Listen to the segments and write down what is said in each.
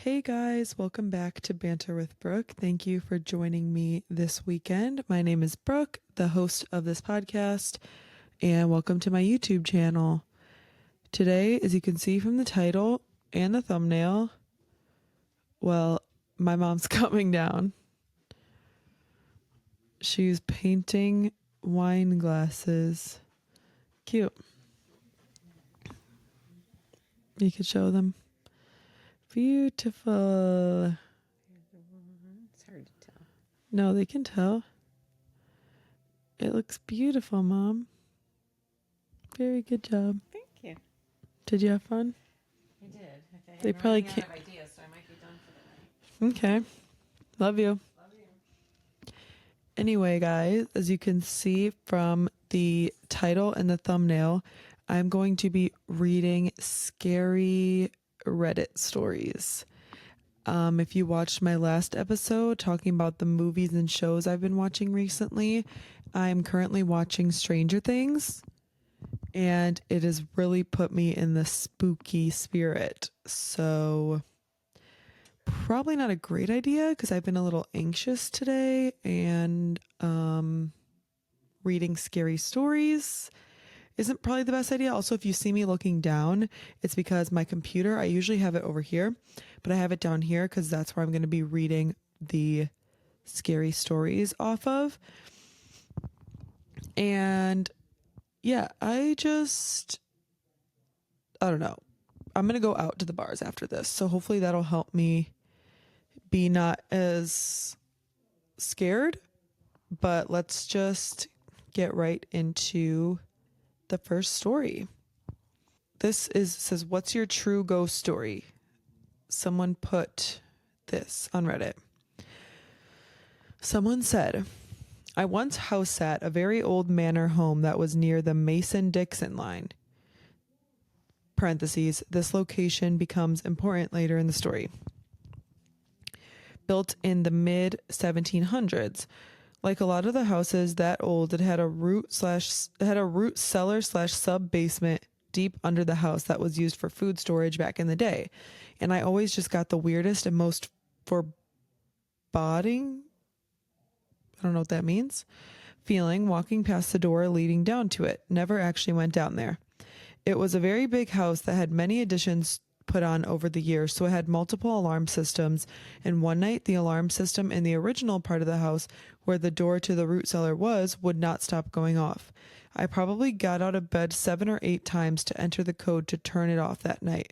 Hey guys, welcome back to Banter with Brooke. Thank you for joining me this weekend. My name is Brooke, the host of this podcast, and welcome to my YouTube channel. Today, as you can see from the title and the thumbnail, well, my mom's coming down. She's painting wine glasses. Cute. You could show them. Beautiful. It's hard to tell. No, they can tell. It looks beautiful, Mom. Very good job. Thank you. Did you have fun? I did. Okay. They I'm probably running can't. out of ideas, so I might be done for the night. Okay. Love you. Love you. Anyway, guys, as you can see from the title and the thumbnail, I'm going to be reading scary Reddit stories. If you watched my last episode talking about the movies and shows I've been watching recently, I'm currently watching Stranger Things, and it has really put me in the spooky spirit. So probably not a great idea because I've been a little anxious today, and reading scary stories isn't probably the best idea. Also, if you see me looking down, it's because my computer, I usually have it over here, but I have it down here because that's where I'm going to be reading the scary stories off of. And yeah, I don't know. I'm going to go out to the bars after this. So hopefully that'll help me be not as scared. But let's just get right into the first story. Says, what's your true ghost story? Someone put this on Reddit. Someone said, I once house sat a very old manor home that was near the Mason-Dixon line. Parentheses, this location becomes important later in the story. Built in the mid 1700s. Like a lot of the houses that old, it had a root cellar / sub basement deep under the house that was used for food storage back in the day. And I always just got the weirdest and most foreboding, I don't know what that means, feeling walking past the door leading down to it. Never actually went down there. It was a very big house that had many additions put on over the years, so it had multiple alarm systems, and one night the alarm system in the original part of the house where the door to the root cellar was would not stop going off. I probably got out of bed 7 or 8 times to enter the code to turn it off that night.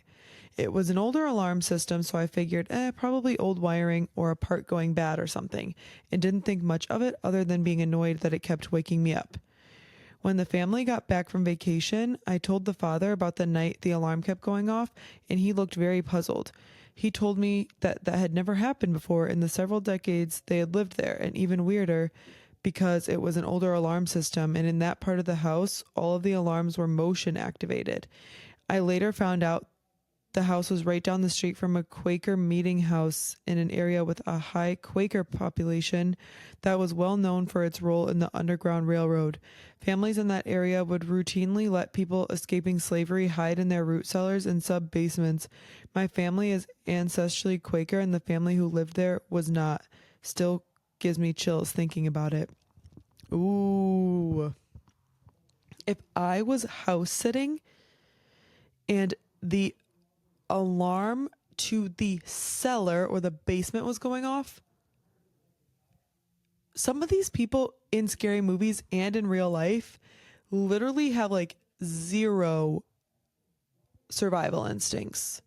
It was an older alarm system, so I figured, probably old wiring or a part going bad or something, and didn't think much of it other than being annoyed that it kept waking me up. When the family got back from vacation, I told the father about the night the alarm kept going off, and he looked very puzzled. He told me that had never happened before in the several decades they had lived there, and even weirder, because it was an older alarm system, and in that part of the house, all of the alarms were motion activated. I later found out the house was right down the street from a Quaker meeting house in an area with a high Quaker population that was well known for its role in the Underground Railroad. Families in that area would routinely let people escaping slavery hide in their root cellars and sub-basements. My family is ancestrally Quaker, and the family who lived there was not. Still gives me chills thinking about it. Ooh. If I was house sitting and the alarm to the cellar or the basement was going off, some of these people in scary movies and in real life literally have like zero survival instincts.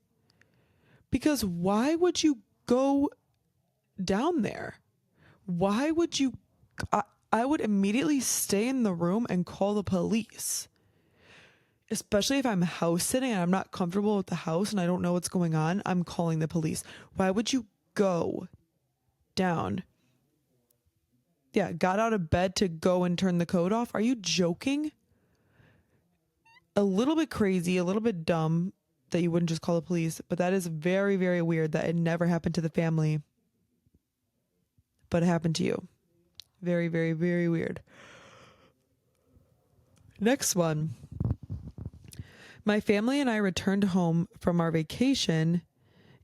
Because why would you go down there? Why would you? I would immediately stay in the room and call the police. Especially if I'm house sitting and I'm not comfortable with the house and I don't know what's going on, I'm calling the police. Why would you go down? Yeah, got out of bed to go and turn the code off? Are you joking? A little bit crazy, a little bit dumb that you wouldn't just call the police, but that is very, very weird that it never happened to the family, but it happened to you. Very, very, very weird. Next one. My family and I returned home from our vacation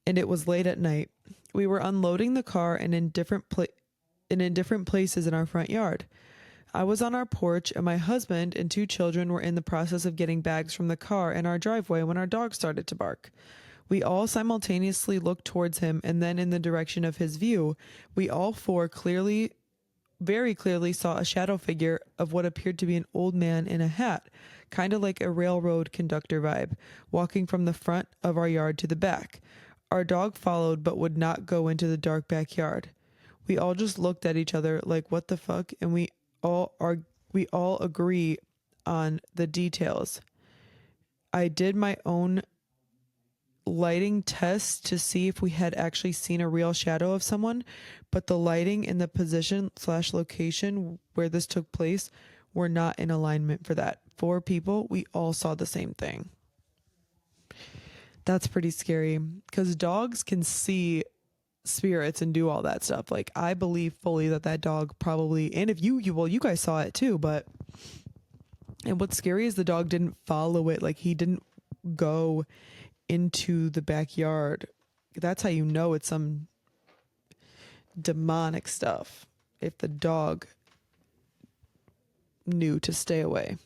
and it was late at night. We were unloading the car and in different places in our front yard. I was on our porch, and my husband and 2 children were in the process of getting bags from the car in our driveway when our dog started to bark. We all simultaneously looked towards him and then in the direction of his view. We all four very clearly saw a shadow figure of what appeared to be an old man in a hat, kind of like a railroad conductor vibe, walking from the front of our yard to the back. Our dog followed but would not go into the dark backyard. We all just looked at each other like what the fuck, and we all agree on the details. I did my own lighting test to see if we had actually seen a real shadow of someone, but the lighting and the position/location where this took place were not in alignment for that. 4 people, we all saw the same thing. That's pretty scary because dogs can see spirits and do all that stuff. Like, I believe fully that dog probably, and if you guys saw it too, but, and what's scary is the dog didn't follow it. Like, he didn't go into the backyard. That's how you know it's some demonic stuff, if the dog knew to stay away.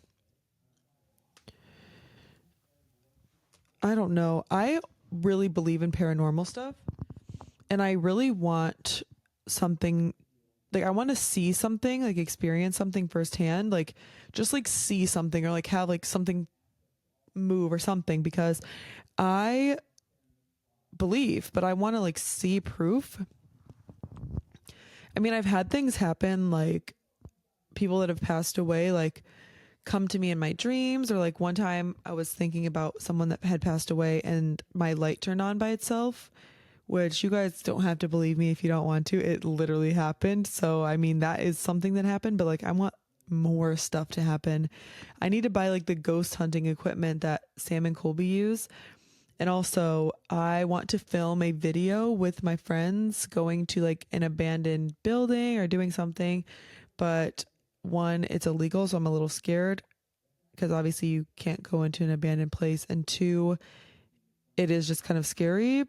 I don't know. I really believe in paranormal stuff, and I really want something, like, I want to see something, like experience something firsthand, like just like see something or like have like something move or something, because I believe, but I want to like see proof. I mean, I've had things happen, like people that have passed away, like come to me in my dreams, or like one time I was thinking about someone that had passed away and my light turned on by itself, which you guys don't have to believe me if you don't want to. It literally happened. So, I mean, that is something that happened, but like I want more stuff to happen. I need to buy like the ghost hunting equipment that Sam and Colby use. And also, I want to film a video with my friends going to like an abandoned building or doing something. But one, it's illegal, so I'm a little scared because obviously you can't go into an abandoned place. And 2, it is just kind of scary.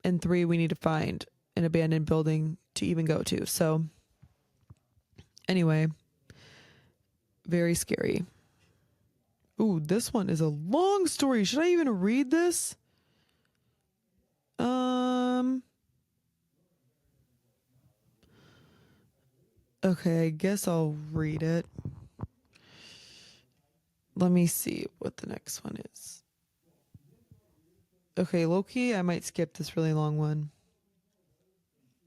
And 3, we need to find an abandoned building to even go to. So, anyway, very scary. Ooh, this one is a long story. Should I even read this? Okay, I guess I'll read it. Let me see what the next one is. Okay, low-key, I might skip this really long one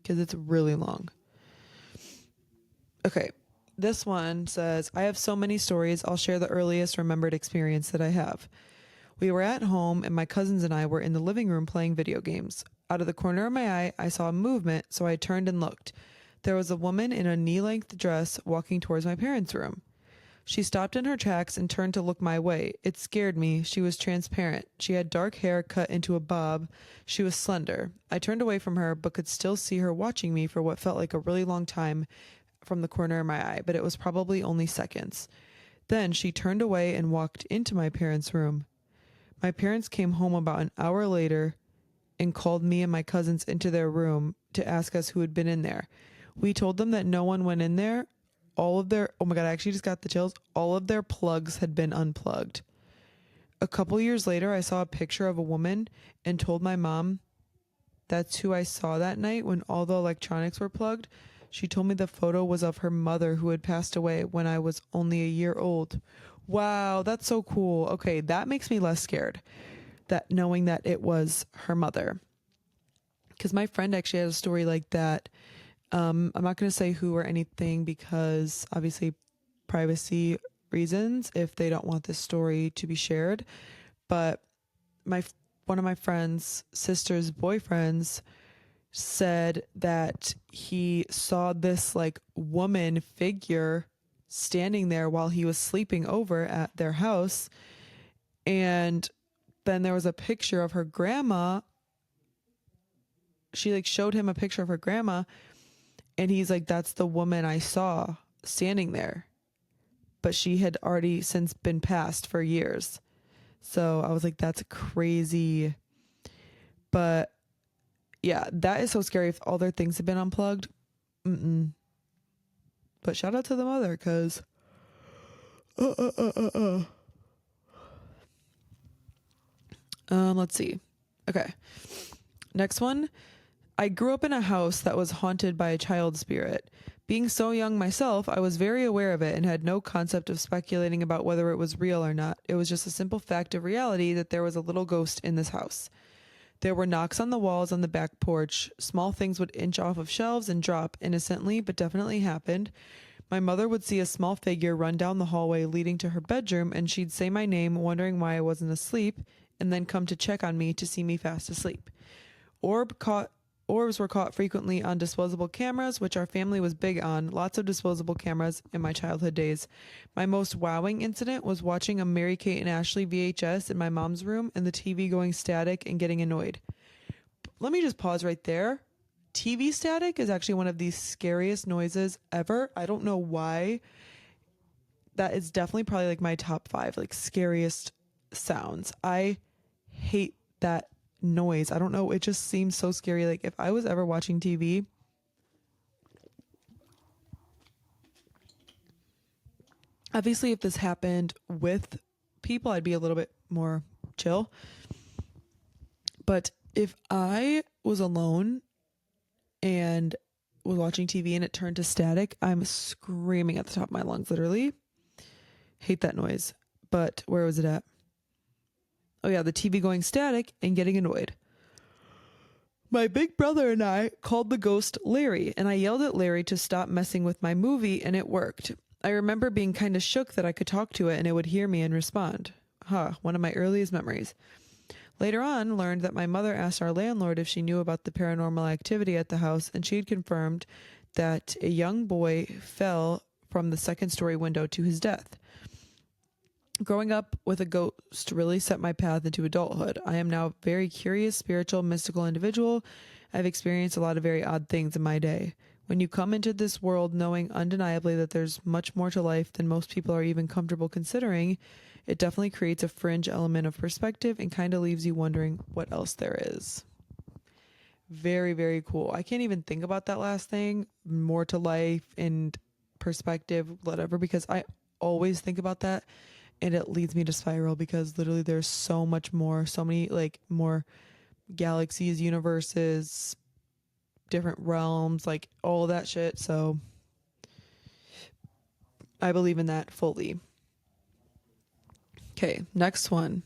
because it's really long. Okay, this one says, I have so many stories. I'll share the earliest remembered experience that I have. We were at home, and my cousins and I were in the living room playing video games. Out of the corner of my eye, I saw a movement, so I turned and looked. There was a woman in a knee-length dress walking towards my parents' room. She stopped in her tracks and turned to look my way. It scared me. She was transparent. She had dark hair cut into a bob. She was slender. I turned away from her, but could still see her watching me for what felt like a really long time from the corner of my eye, but it was probably only seconds. Then she turned away and walked into my parents' room. My parents came home about an hour later and called me and my cousins into their room to ask us who had been in there. We told them that no one went in there. All of their, oh my God, I actually just got the chills. All of their plugs had been unplugged. A couple years later, I saw a picture of a woman and told my mom that's who I saw that night when all the electronics were plugged. She told me the photo was of her mother who had passed away when I was only a year old. Wow, that's so cool. Okay, that makes me less scared, that knowing that it was her mother. Because my friend actually had a story like that. I'm not going to say who or anything because obviously privacy reasons if they don't want this story to be shared. But my one of my friend's sister's boyfriends said that he saw this like woman figure standing there while he was sleeping over at their house. And then there was a picture of her grandma. She like showed him a picture of her grandma, and he's like, that's the woman I saw standing there. But she had already since been passed for years. So I was like, that's crazy. But yeah, that is so scary if all their things have been unplugged. Mm-mm. But shout out to the mother, because let's see. Okay. Next one. I grew up in a house that was haunted by a child spirit. Being so young myself, I was very aware of it and had no concept of speculating about whether it was real or not. It was just a simple fact of reality that there was a little ghost in this house. There were knocks on the walls on the back porch. Small things would inch off of shelves and drop innocently, but definitely happened. My mother would see a small figure run down the hallway leading to her bedroom, and she'd say my name, wondering why I wasn't asleep, and then come to check on me to see me fast asleep. Orbs were caught frequently on disposable cameras, which our family was big on. Lots of disposable cameras in my childhood days. My most wowing incident was watching a Mary Kate and Ashley VHS in my mom's room and the TV going static and getting annoyed. Let me just pause right there. TV static is actually one of the scariest noises ever. I don't know why. That is definitely probably like my top 5 like scariest sounds. I hate that noise. I don't know. It just seems so scary. Like if I was ever watching TV, obviously if this happened with people, I'd be a little bit more chill. But if I was alone and was watching TV and it turned to static, I'm screaming at the top of my lungs, literally. Hate that noise. But where was it at? Oh yeah, the TV going static and getting annoyed. My big brother and I called the ghost Larry, and I yelled at Larry to stop messing with my movie, and it worked. I remember being kind of shook that I could talk to it and it would hear me and respond. One of my earliest memories. Later on, learned that my mother asked our landlord if she knew about the paranormal activity at the house, and she had confirmed that a young boy fell from the second-story window to his death. Growing up with a ghost really set my path into adulthood. I am now a very curious, spiritual, mystical individual. I've experienced a lot of very odd things in my day. When you come into this world knowing undeniably that there's much more to life than most people are even comfortable considering, it definitely creates a fringe element of perspective and kind of leaves you wondering what else there is. Very, very cool. I can't even think about that last thing, more to life and perspective, whatever, because I always think about that and it leads me to spiral because literally there's so much more, so many like more galaxies, universes, different realms, like all that shit. So I believe in that fully. Okay, next one.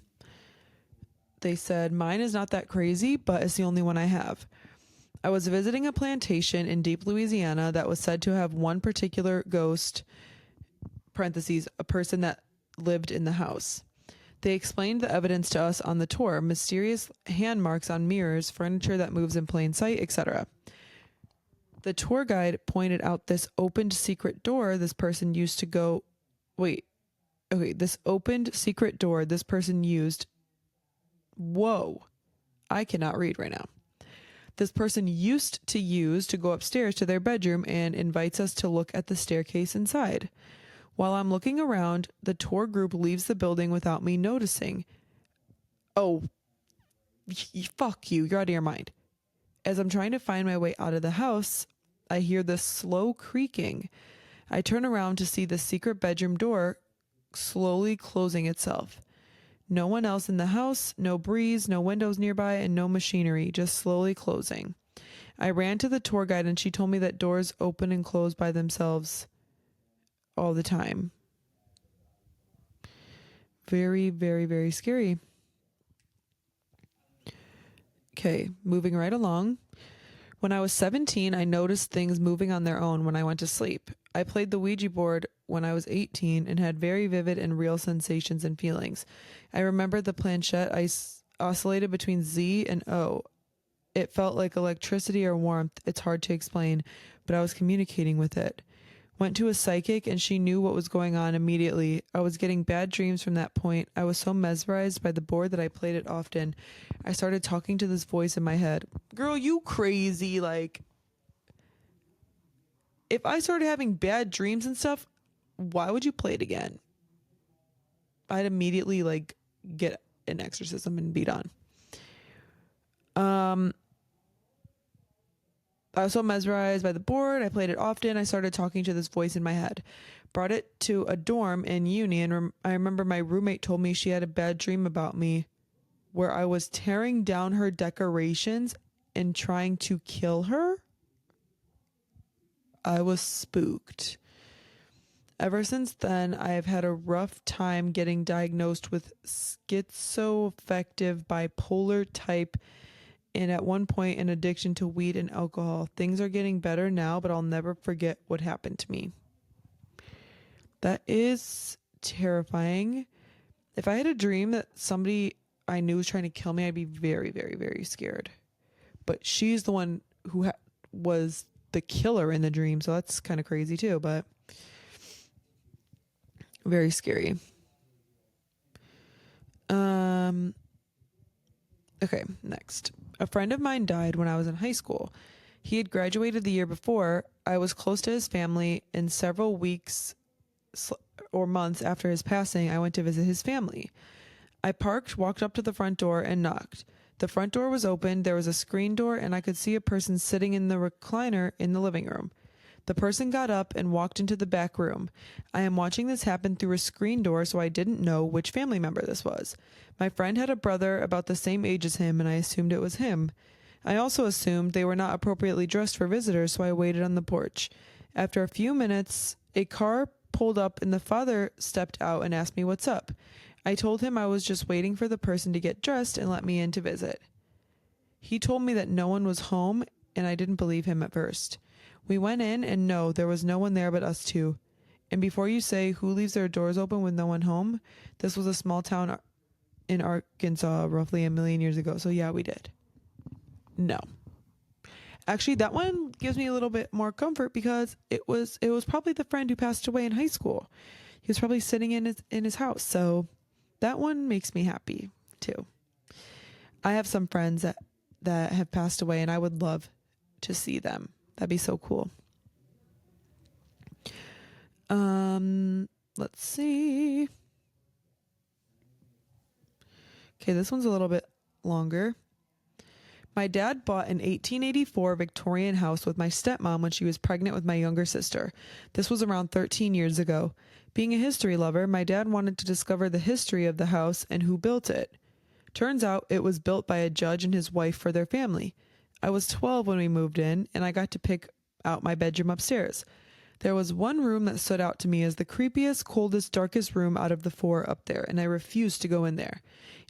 They said, mine is not that crazy, but it's the only one I have. I was visiting a plantation in deep Louisiana that was said to have one particular ghost, parentheses, a person that lived in the house. They explained the evidence to us on the tour, mysterious hand marks on mirrors, furniture that moves in plain sight, etc. The tour guide pointed out this opened secret door this person used to go... this opened secret door this person used... Whoa. I cannot read right now. This person used to use to go upstairs to their bedroom and invites us to look at the staircase inside. While I'm looking around, the tour group leaves the building without me noticing. Oh, fuck you. You're out of your mind. As I'm trying to find my way out of the house, I hear this slow creaking. I turn around to see the secret bedroom door slowly closing itself. No one else in the house, no breeze, no windows nearby, and no machinery, just slowly closing. I ran to the tour guide and she told me that doors open and close by themselves all the time. Very, very, very scary. Okay, moving right along. When I was 17, I noticed things moving on their own when I went to sleep. I played the Ouija board when I was 18 and had very vivid and real sensations and feelings. I remember the planchette oscillated between Z and O. It felt like electricity or warmth. It's hard to explain, but I was communicating with it. Went to a psychic and she knew what was going on immediately. I was getting bad dreams from that point. I was so mesmerized by the board that I played it often. I started talking to this voice in my head. Girl, you crazy. Like, if I started having bad dreams and stuff, why would you play it again? I'd immediately like get an exorcism and be done. I was so mesmerized by the board. I played it often. I started talking to this voice in my head. Brought it to a dorm in uni, and I remember my roommate told me she had a bad dream about me where I was tearing down her decorations and trying to kill her. I was spooked. Ever since then, I have had a rough time getting diagnosed with schizoaffective bipolar type and at one point an addiction to weed and alcohol. Things are getting better now, but I'll never forget what happened to me. That is terrifying. If I had a dream that somebody I knew was trying to kill me, I'd be very, very, very scared. But she's the one who was the killer in the dream, so that's kind of crazy too, but very scary. Okay, next. A friend of mine died when I was in high school. He had graduated the year before. I was close to his family, and several weeks or months after his passing, I went to visit his family. I parked, walked up to the front door, and knocked. The front door was open, there was a screen door, and I could see a person sitting in the recliner in the living room. The person got up and walked into the back room. I am watching this happen through a screen door, so I didn't know which family member this was. My friend had a brother about the same age as him, and I assumed it was him. I also assumed they were not appropriately dressed for visitors, so I waited on the porch. After a few minutes, a car pulled up and the father stepped out and asked me what's up. I told him I was just waiting for the person to get dressed and let me in to visit. He told me that no one was home, and I didn't believe him at first. We went in, and no, there was no one there but us two. And before you say who leaves their doors open with no one home, this was a small town in Arkansas roughly 1,000,000 years ago. So yeah, we did. No. Actually, that one gives me a little bit more comfort because it was probably the friend who passed away in high school. He was probably sitting in his house. So that one makes me happy too. I have some friends that have passed away, and I would love to see them. That'd be so cool. Let's see. Okay, this one's a little bit longer. My dad bought an 1884 Victorian house with my stepmom when she was pregnant with my younger sister. This was around 13 years ago. Being a history lover, my dad wanted to discover the history of the house and who built it. Turns out it was built by a judge and his wife for their family. I was 12 when we moved in, and I got to pick out my bedroom upstairs. There was one room that stood out to me as the creepiest, coldest, darkest room out of the 4 up there, and I refused to go in there.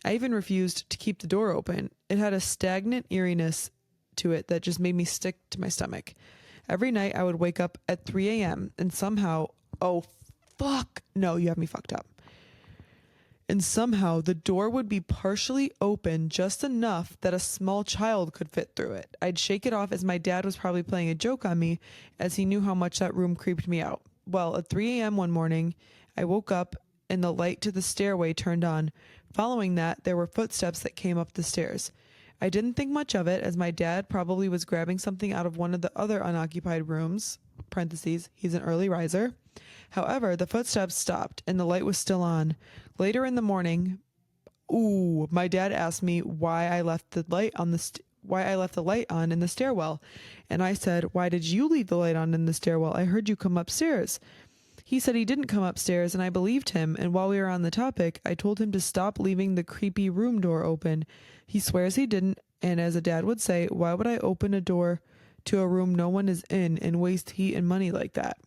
I even refused to keep the door open. It had a stagnant eeriness to it that just made me sick to my stomach. Every night I would wake up at 3 a.m. and somehow, oh fuck, no, you have me fucked up. And somehow the door would be partially open just enough that a small child could fit through it. I'd shake it off as my dad was probably playing a joke on me as he knew how much that room creeped me out. Well, at 3 a.m. one morning, I woke up and the light to the stairway turned on. Following that, there were footsteps that came up the stairs. I didn't think much of it as my dad probably was grabbing something out of one of the other unoccupied rooms, parentheses, he's an early riser. However, the footsteps stopped and the light was still on. Later in the morning, my dad asked me why I left the light on in the stairwell, and I said, "Why did you leave the light on in the stairwell? I heard you come upstairs." He said he didn't come upstairs, and I believed him, and while we were on the topic, I told him to stop leaving the creepy room door open. He swears he didn't, and as a dad would say, why would I open a door to a room no one is in and waste heat and money like that?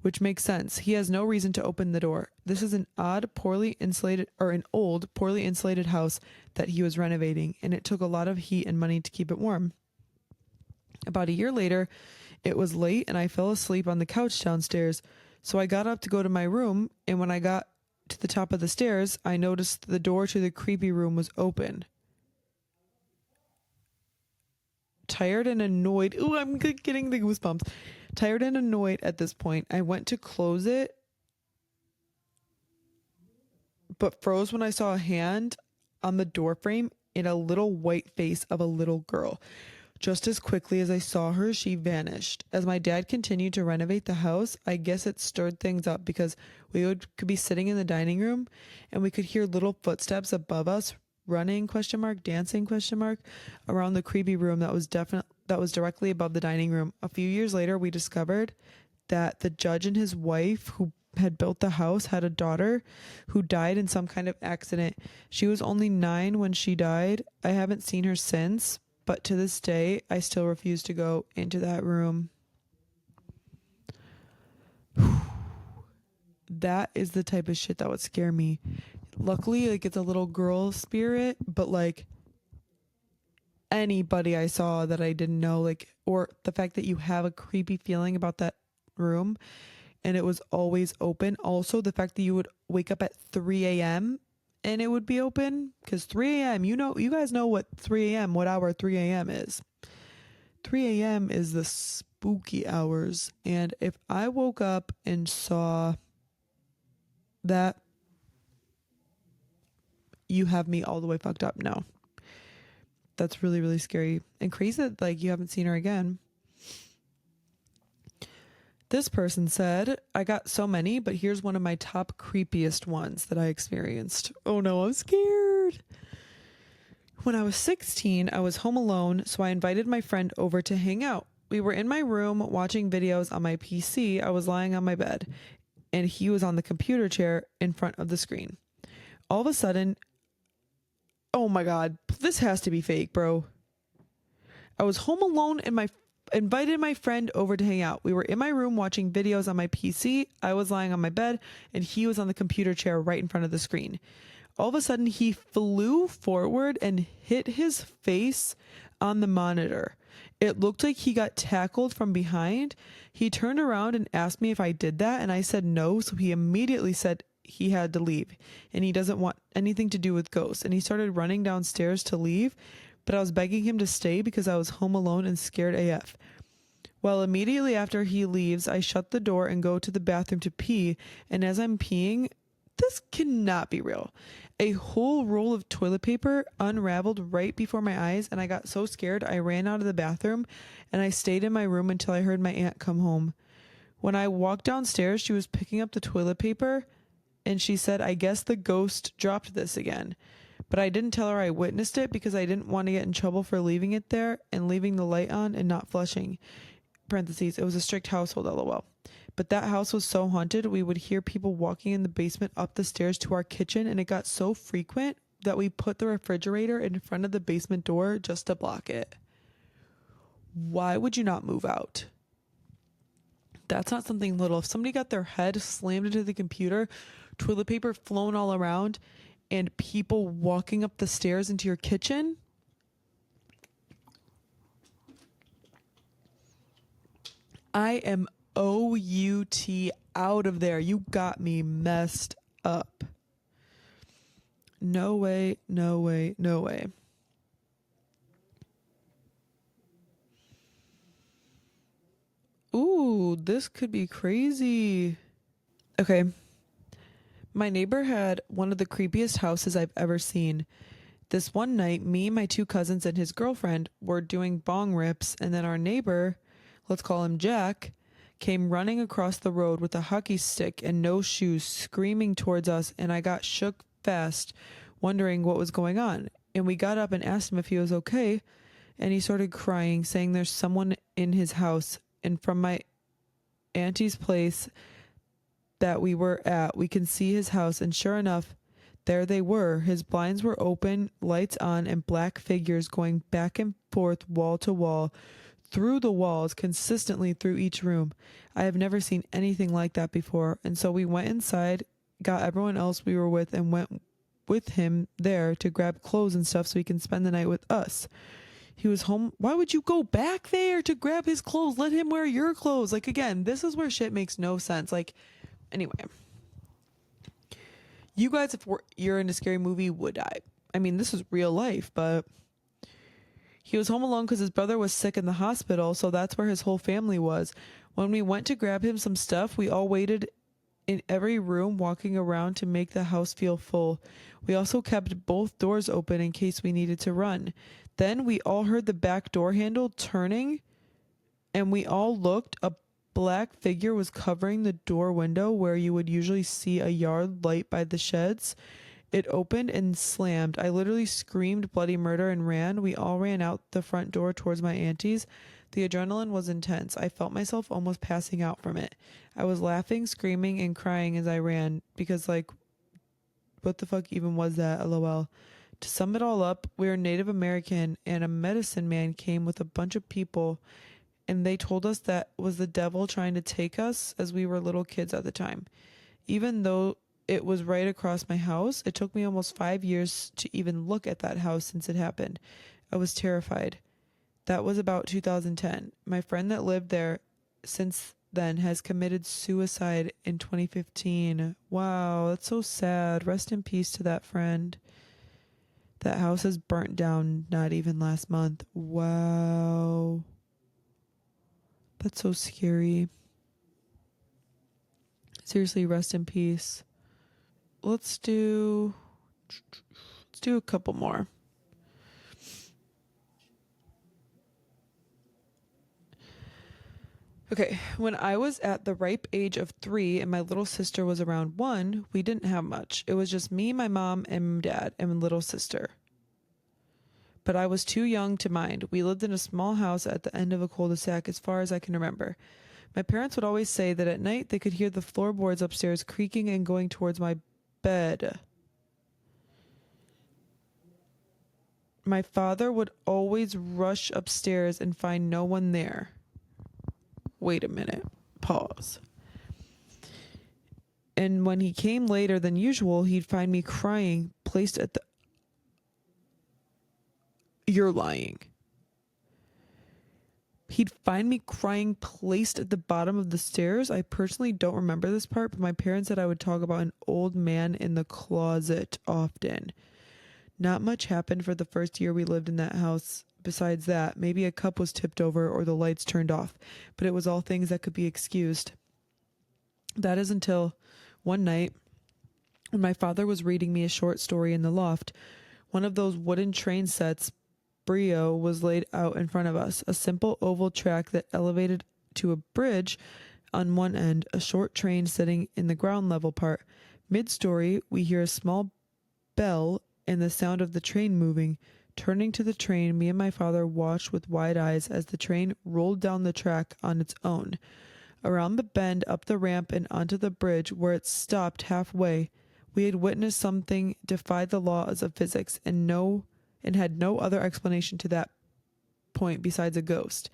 Which makes sense. He has no reason to open the door. This is an old, poorly insulated house that he was renovating, and it took a lot of heat and money to keep it warm. About a year later, it was late and I fell asleep on the couch downstairs, so I got up to go to my room, and when I got to the top of the stairs, I noticed the door to the creepy room was open. Tired and annoyed. Ooh, I'm getting the goosebumps. Tired and annoyed at this point, I went to close it, but froze when I saw a hand on the doorframe and a little white face of a little girl. Just as quickly as I saw her, she vanished. As my dad continued to renovate the house, I guess it stirred things up because could be sitting in the dining room and we could hear little footsteps above us running, dancing, around the creepy room that was that was directly above the dining room. A few years later, we discovered that the judge and his wife, who had built the house, had a daughter who died in some kind of accident. She was only 9 when she died. I haven't seen her since, but to this day, I still refuse to go into that room. That is the type of shit that would scare me. Luckily, like, it's a little girl spirit, but like anybody I saw that I didn't know, like, or the fact that you have a creepy feeling about that room and it was always open. Also, the fact that you would wake up at 3 a.m. and it would be open, because 3 a.m., you guys know what 3 a.m., what hour 3 a.m. is. 3 a.m. is the spooky hours. And if I woke up and saw that, you have me all the way fucked up. No, that's really, really scary and crazy that like you haven't seen her again. This person said, I got so many, but here's one of my top creepiest ones that I experienced. Oh no, I'm scared. When I was 16, I was home alone, so I invited my friend over to hang out. We were in my room watching videos on my PC. I was lying on my bed, and he was on the computer chair in front of the screen. All of a sudden, oh my God, this has to be fake, bro. I was home alone and invited my friend over to hang out. We were in my room watching videos on my PC. I was lying on my bed and he was on the computer chair right in front of the screen. All of a sudden, he flew forward and hit his face on the monitor. It looked like he got tackled from behind. He turned around and asked me if I did that, and I said no, so he immediately said he had to leave and he doesn't want anything to do with ghosts. And he started running downstairs to leave, but I was begging him to stay because I was home alone and scared AF. Well, immediately after he leaves, I shut the door and go to the bathroom to pee, and as I'm peeing, this cannot be real. A whole roll of toilet paper unraveled right before my eyes, and I got so scared I ran out of the bathroom and I stayed in my room until I heard my aunt come home. When I walked downstairs, she was picking up the toilet paper and she said, I guess the ghost dropped this again. But I didn't tell her I witnessed it because I didn't want to get in trouble for leaving it there and leaving the light on and not flushing. Parentheses, it was a strict household, lol. But that house was so haunted, we would hear people walking in the basement up the stairs to our kitchen, and it got so frequent that we put the refrigerator in front of the basement door just to block it. Why would you not move out? That's not something little. If somebody got their head slammed into the computer, toilet paper flown all around, and people walking up the stairs into your kitchen, I am OUT out of there. You got me messed up. No way, no way, no way. Ooh, this could be crazy. Okay. My neighbor had one of the creepiest houses I've ever seen. This one night, me, my 2 cousins, and his girlfriend were doing bong rips, and then our neighbor, let's call him Jack, came running across the road with a hockey stick and no shoes, screaming towards us, and I got shook fast, wondering what was going on. And we got up and asked him if he was okay, and he started crying, saying there's someone in his house. And from my auntie's place that we were at, we can see his house, and sure enough, there they were. His blinds were open, lights on, and black figures going back and forth wall to wall, through the walls, consistently through each room. I have never seen anything like that before, and so we went inside, got everyone else we were with, and went with him there to grab clothes and stuff so he can spend the night with us. He was home. Why would you go back there to grab his clothes? Let him wear your clothes. Like, again, this is where shit makes no sense. Like, anyway, you guys, if you're in a scary movie, would die. I mean, this is real life, but he was home alone because his brother was sick in the hospital, so that's where his whole family was. When we went to grab him some stuff, we all waited in every room, walking around to make the house feel full. We also kept both doors open in case we needed to run. Then we all heard the back door handle turning, and we all looked. A black figure was covering the door window where you would usually see a yard light by the sheds. It opened and slammed. I literally screamed bloody murder and ran. We all ran out the front door towards my auntie's. The adrenaline was intense. I felt myself almost passing out from it. I was laughing, screaming, and crying as I ran because, like, what the fuck even was that? LOL. To sum it all up, we were Native American, and a medicine man came with a bunch of people, and they told us that was the devil trying to take us as we were little kids at the time. Even though it was right across my house, it took me almost 5 years to even look at that house since it happened. I was terrified. That was about 2010. My friend that lived there since then has committed suicide in 2015. Wow, that's so sad. Rest in peace to that friend. That house has burnt down not even last month. Wow. That's so scary. Seriously, rest in peace. Let's do a couple more. Okay, when I was at the ripe age of 3 and my little sister was around 1, we didn't have much. It was just me, my mom, and dad, and little sister. But I was too young to mind. We lived in a small house at the end of a cul-de-sac as far as I can remember. My parents would always say that at night they could hear the floorboards upstairs creaking and going towards my bed. My father would always rush upstairs and find no one there. Wait a minute. Pause. And when he came later than usual, he'd find me crying, placed at the... You're lying. He'd find me crying, placed at the bottom of the stairs. I personally don't remember this part, but my parents said I would talk about an old man in the closet often. Not much happened for the first year we lived in that house. Besides that, maybe a cup was tipped over or the lights turned off, but it was all things that could be excused. That is until one night when my father was reading me a short story in the loft. One of those wooden train sets, Brio, was laid out in front of us, a simple oval track that elevated to a bridge on one end, a short train sitting in the ground level part. Mid-story, we hear a small bell and the sound of the train moving. Turning to the train, me and my father watched with wide eyes as the train rolled down the track on its own, around the bend, up the ramp, and onto the bridge, where it stopped halfway. We had witnessed something defy the laws of physics and had no other explanation to that point besides a ghost.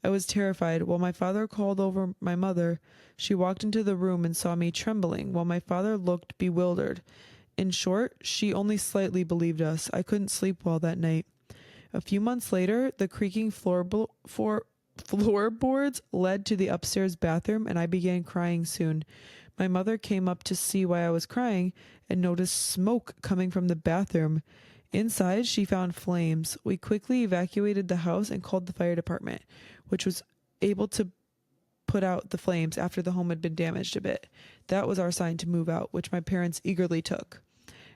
I was terrified. While my father called over my mother, she walked into the room and saw me trembling, while my father looked bewildered. In short, she only slightly believed us. I couldn't sleep well that night. A few months later, the creaking floorboards led to the upstairs bathroom, and I began crying soon. My mother came up to see why I was crying and noticed smoke coming from the bathroom. Inside, she found flames. We quickly evacuated the house and called the fire department, which was able to put out the flames after the home had been damaged a bit. That was our sign to move out, which my parents eagerly took.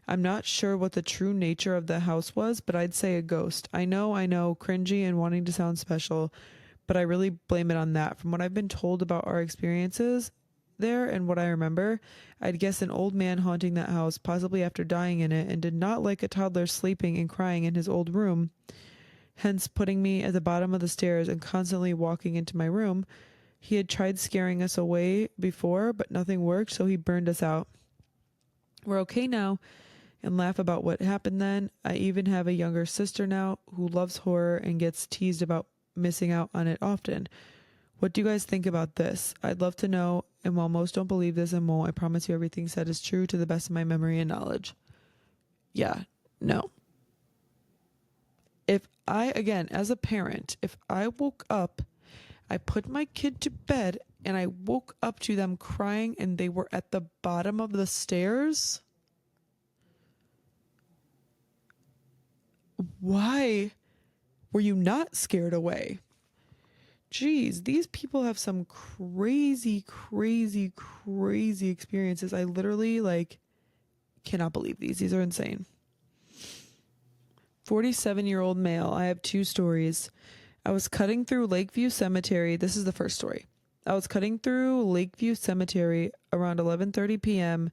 I'm not sure what the true nature of the house was, but I'd say a ghost. I know, cringy and wanting to sound special, but I really blame it on that. From what I've been told about our experiences there and what I remember, I'd guess an old man haunting that house, possibly after dying in it, and did not like a toddler sleeping and crying in his old room, hence putting me at the bottom of the stairs and constantly walking into my room. He had tried scaring us away before, but nothing worked, so he burned us out. We're okay now and laugh about what happened then. I even have a younger sister now who loves horror and gets teased about missing out on it often. What do you guys think about this? I'd love to know, and while most don't believe this and won't, I promise you everything said is true to the best of my memory and knowledge. Yeah, no. If I, again, as a parent, if I woke up, I put my kid to bed, and I woke up to them crying and they were at the bottom of the stairs, why were you not scared away? Jeez, these people have some crazy, crazy, crazy experiences. I literally, cannot believe these. These are insane. 47-year-old male. I have 2 stories. I was cutting through Lakeview Cemetery. This is the first story. I was cutting through Lakeview Cemetery around 11:30 p.m.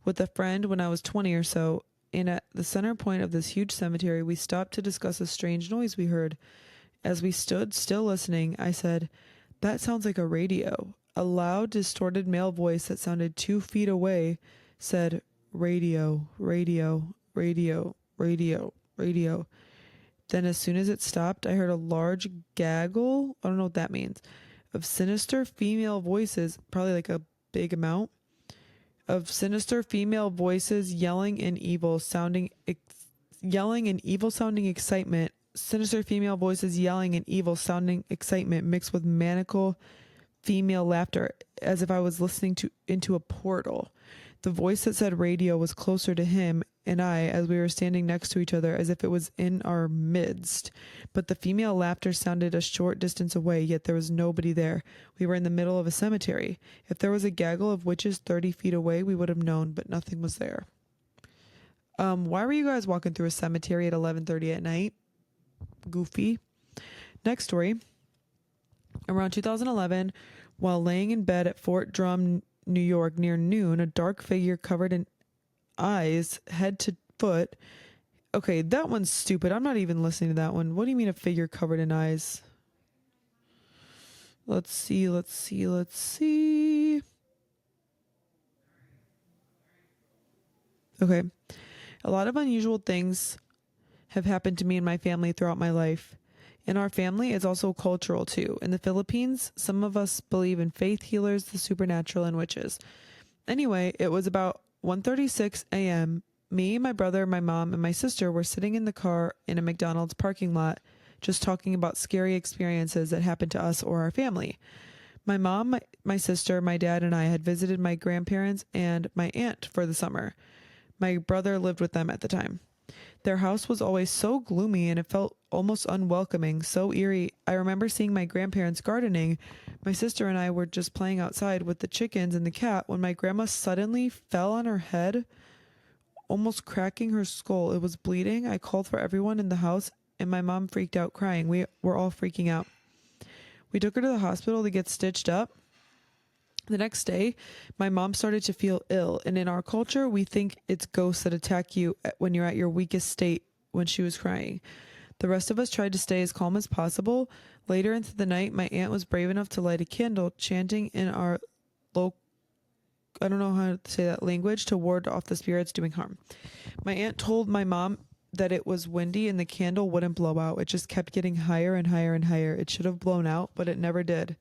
with a friend when I was 20 or so and at the center point of this huge cemetery, we stopped to discuss a strange noise we heard. As we stood still listening, I said, "That sounds like a radio." A loud, distorted male voice that sounded 2 feet away said, "Radio, radio, radio, radio, radio." Then, as soon as it stopped, I heard a large gaggle, I don't know what that means, of sinister female voices, probably like a big amount, of sinister female voices yelling in evil sounding excitement. Sinister female voices yelling in evil sounding excitement mixed with maniacal female laughter, as if I was listening into a portal. The voice that said radio was closer to him and I as we were standing next to each other, as if it was in our midst. But the female laughter sounded a short distance away, yet there was nobody there. We were in the middle of a cemetery. If there was a gaggle of witches 30 feet away, we would have known, but nothing was there. Why were you guys walking through a cemetery at 11:30 at night? Goofy. Next story. Around 2011, while laying in bed at Fort Drum, New York, near noon, a dark figure covered in eyes, head to foot. Okay, that one's stupid. I'm not even listening to that one. What do you mean a figure covered in eyes? Let's see. Okay. A lot of unusual things have happened to me and my family throughout my life. In our family, it's also cultural too. In the Philippines, some of us believe in faith healers, the supernatural, and witches. Anyway, it was about 1:36 a.m. Me, my brother, my mom, and my sister were sitting in the car in a McDonald's parking lot, just talking about scary experiences that happened to us or our family. My mom, my sister, my dad, and I had visited my grandparents and my aunt for the summer. My brother lived with them at the time. Their house was always so gloomy and it felt almost unwelcoming, so eerie. I remember seeing my grandparents gardening. My sister and I were just playing outside with the chickens and the cat when my grandma suddenly fell on her head, almost cracking her skull. It was bleeding. I called for everyone in the house and my mom freaked out crying. We were all freaking out. We took her to the hospital to get stitched up. The next day, my mom started to feel ill, and in our culture, we think it's ghosts that attack you when you're at your weakest state when she was crying. The rest of us tried to stay as calm as possible. Later into the night, my aunt was brave enough to light a candle, chanting in our I don't know how to say that language, to ward off the spirits doing harm. My aunt told my mom that it was windy and the candle wouldn't blow out. It just kept getting higher and higher and higher. It should have blown out, but it never did.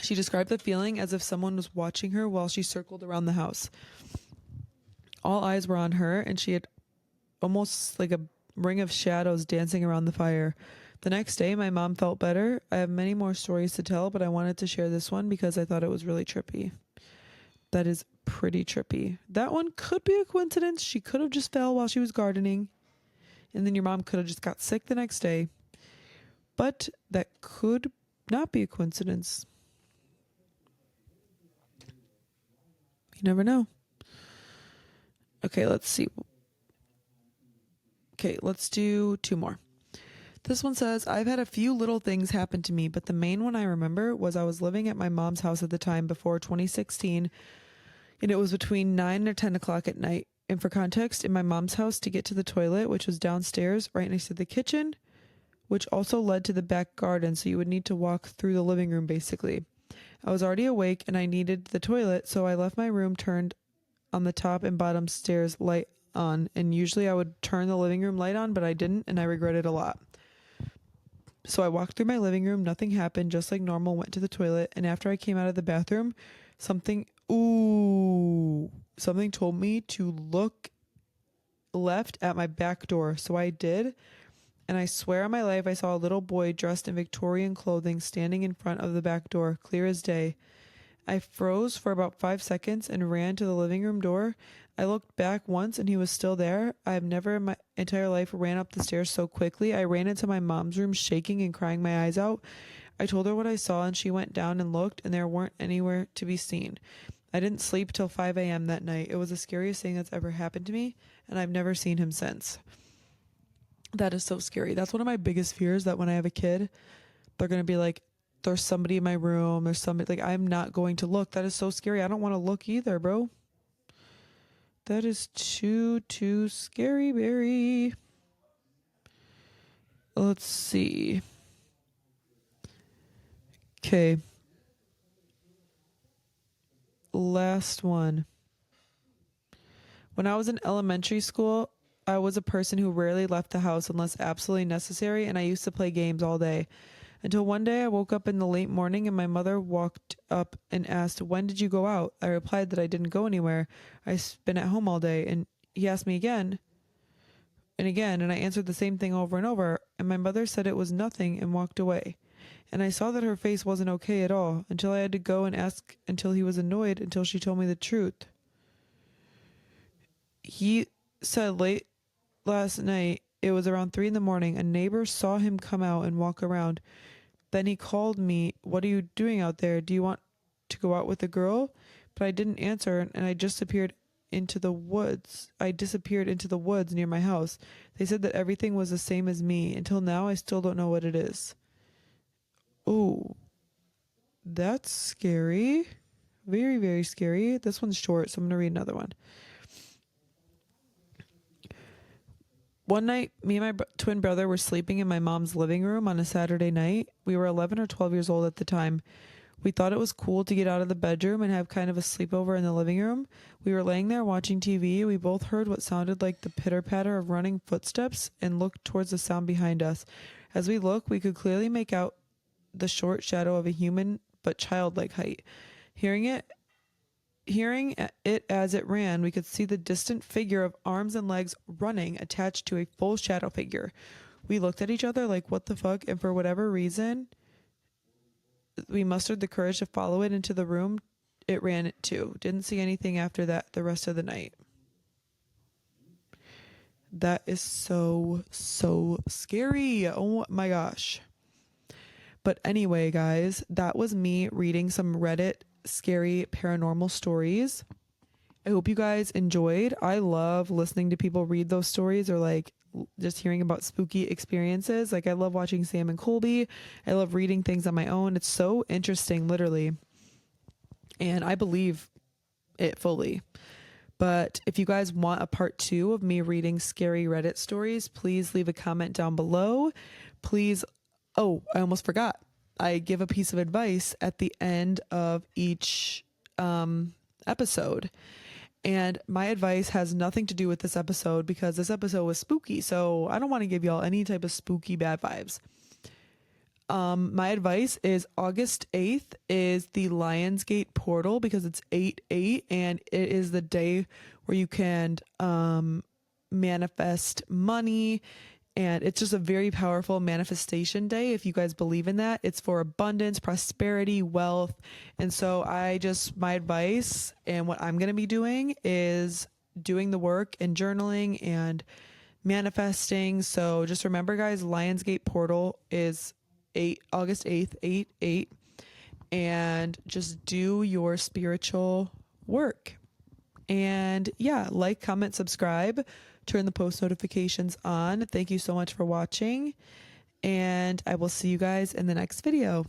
She described the feeling as if someone was watching her while she circled around the house. All eyes were on her, and she had almost like a ring of shadows dancing around the fire. The next day, my mom felt better. I have many more stories to tell, but I wanted to share this one because I thought it was really trippy. That is pretty trippy. That one could be a coincidence. She could have just fell while she was gardening, and then your mom could have just got sick the next day. But that could not be a coincidence. You never know. Okay, let's see. Okay, let's do 2 more. This one says, I've had a few little things happen to me, but the main one I remember was I was living at my mom's house at the time before 2016, and it was between 9 or 10 o'clock at night. And for context, in my mom's house, to get to the toilet, which was downstairs right next to the kitchen, which also led to the back garden, so you would need to walk through the living room basically. I was already awake and I needed the toilet, so I left my room turned on the top and bottom stairs light on, and usually I would turn the living room light on, but I didn't, and I regret it a lot. So I walked through my living room, nothing happened, just like normal, went to the toilet, and after I came out of the bathroom, something told me to look left at my back door, so I did, and I swear on my life I saw a little boy dressed in Victorian clothing standing in front of the back door, clear as day. I froze for about 5 seconds and ran to the living room door. I looked back once and he was still there. I have never in my entire life ran up the stairs so quickly. I ran into my mom's room shaking and crying my eyes out. I told her what I saw and she went down and looked, and there weren't anywhere to be seen. I didn't sleep till 5 a.m. that night. It was the scariest thing that's ever happened to me, and I've never seen him since. That is so scary. That's one of my biggest fears, that when I have a kid, they're going to be like there's somebody in my room. There's somebody, like, I'm not going to look. That is so scary. I don't want to look either, bro. That is too scary, Barry. Let's see. Okay. Last one. When I was in elementary school, I was a person who rarely left the house unless absolutely necessary, and I used to play games all day. Until one day I woke up in the late morning and my mother walked up and asked, "When did you go out?" I replied that I didn't go anywhere. I've been at home all day. And he asked me again and again, and I answered the same thing over and over. And my mother said it was nothing and walked away. And I saw that her face wasn't okay at all until I had to go and ask until he was annoyed until she told me the truth. He said late last night, it was around 3 in the morning, a neighbor saw him come out and walk around. Then he called me, "What are you doing out there? Do you want to go out with a girl?" But I didn't answer, and I disappeared into the woods. I disappeared into the woods near my house. They said that everything was the same as me. Until now, I still don't know what it is. Oh, that's scary. Very, very scary. This one's short, so I'm going to read another one. One night, me and my twin brother were sleeping in my mom's living room on a Saturday night. We were 11 or 12 years old at the time. We thought it was cool to get out of the bedroom and have kind of a sleepover in the living room. We were laying there watching TV. We both heard what sounded like the pitter-patter of running footsteps and looked towards the sound behind us. As we looked, we could clearly make out the short shadow of a human but childlike height. Hearing it as it ran, we could see the distant figure of arms and legs running attached to a full shadow figure. We looked at each other like, what the fuck? And for whatever reason, we mustered the courage to follow it into the room it ran to. Didn't see anything after that the rest of the night. That is so scary. Oh my gosh. But anyway, guys, that was me reading some Reddit scary paranormal stories. I hope you guys enjoyed. I love listening to people read those stories or like just hearing about spooky experiences. Like I love watching Sam and Colby. I love reading things on my own. It's so interesting, literally. And I believe it fully. But if you guys want a part 2 of me reading scary Reddit stories, please leave a comment down below. Please. Oh, I almost forgot. I give a piece of advice at the end of each episode. And my advice has nothing to do with this episode because this episode was spooky. So I don't want to give y'all any type of spooky bad vibes. My advice is August 8th is the Lionsgate portal because it's 8/8 and it is the day where you can manifest money. And it's just a very powerful manifestation day. If you guys believe in that, it's for abundance, prosperity, wealth. And so my advice and what I'm going to be doing is doing the work and journaling and manifesting. So just remember, guys, Lionsgate portal is August 8th, 8/8. And just do your spiritual work. And yeah, like, comment, subscribe. Turn the post notifications on. Thank you so much for watching, and I will see you guys in the next video.